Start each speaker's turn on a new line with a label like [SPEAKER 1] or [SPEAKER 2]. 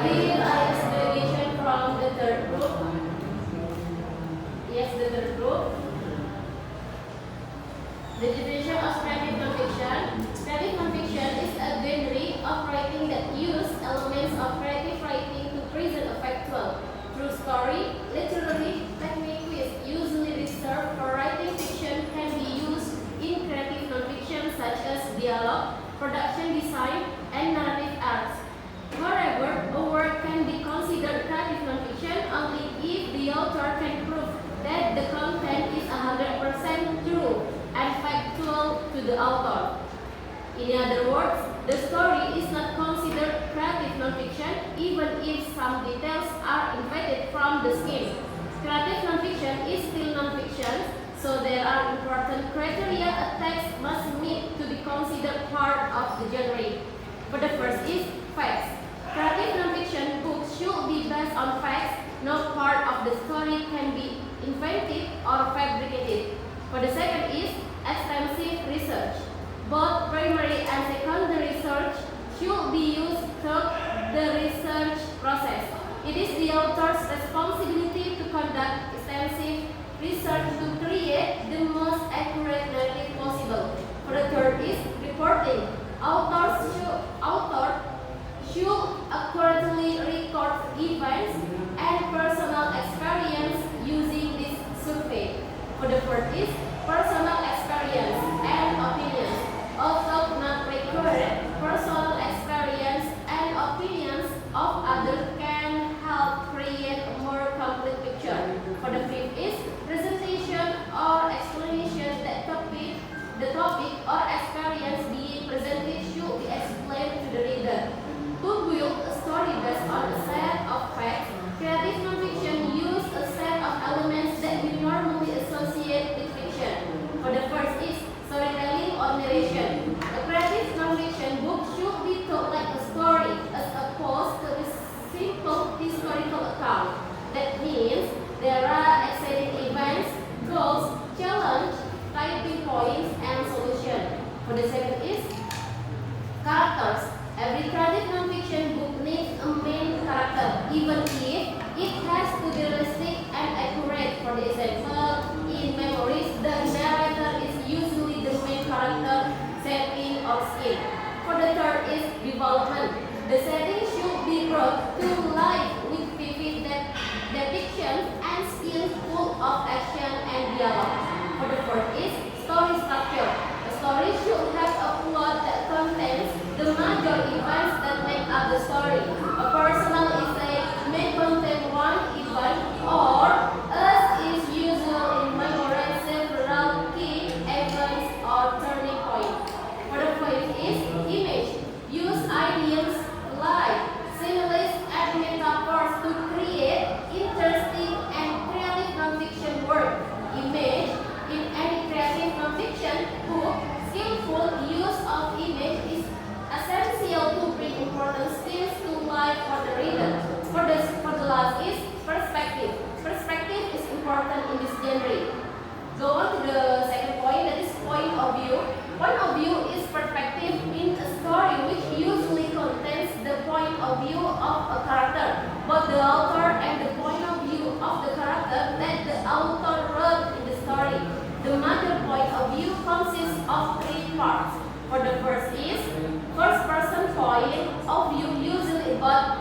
[SPEAKER 1] Here I is delegation from the third group. Yes, the third group. The definition of creative nonfiction. Creative nonfiction is a genre of writing that uses elements of creative writing to present a factual, true story. Literary technique which usually reserved for writing fiction can be used in creative nonfiction such as dialogue, production design, and narrative arts. However, a work can be considered creative nonfiction only if the author can prove that the content is 100% true and factual to the author. In other words, the story is not considered creative nonfiction even if some details are invented from the scheme. Creative nonfiction is still nonfiction, so there are important criteria a text must meet to be considered part of the genre. For the first is facts. Creative nonfiction books should be based on facts. No part of the story can be invented or fabricated. For the second is extensive research. Both primary and secondary research should be used throughout the research process. It is the author's responsibility to conduct extensive research to create the most accurate narrative possible. For the third is reporting. Author should accurately record events and personal experience using this survey. For the fourth is personal experience and opinions. Although not required, personal experience and opinions of others can help create a more complete picture. For the fifth is presentation or explanation that the topic or experience being presented should be explained to the reader. To build a story based on a set of facts, creative nonfiction uses a set of elements that we normally associate with fiction. For the first is storytelling or narration. A creative nonfiction book should be told like a story as opposed to a simple historical account. That means there are exciting events, goals, challenge, typing points, and solution. For the second is characters. Every creative nonfiction book needs a main character, even if it has to be realistic and accurate. For example, in memories, the narrator is usually the main character, setting, or skill. For the third is development. The setting should be brought to life with vivid depictions and scenes full of action and dialogue. For the fourth is story structure. A story should have a plot that contains the major events that make up the story. A personal essay may contain one event, or as is usual in memory, several key events or turning points. For the fifth is image. Use idioms like similes and metaphors to create interesting and creative nonfiction work. Image in any creative nonfiction book, skillful use of image is essential to bring important skills to life for the reader. For the last is perspective. Perspective is important in this genre. Go on to the second point, that is point of view. Point of view is perspective in a story which usually contains the point of view of a character, both the author and the point of view of the character that the author wrote in the story. The major point of view consists of three parts. For the first is first person point of view, usually about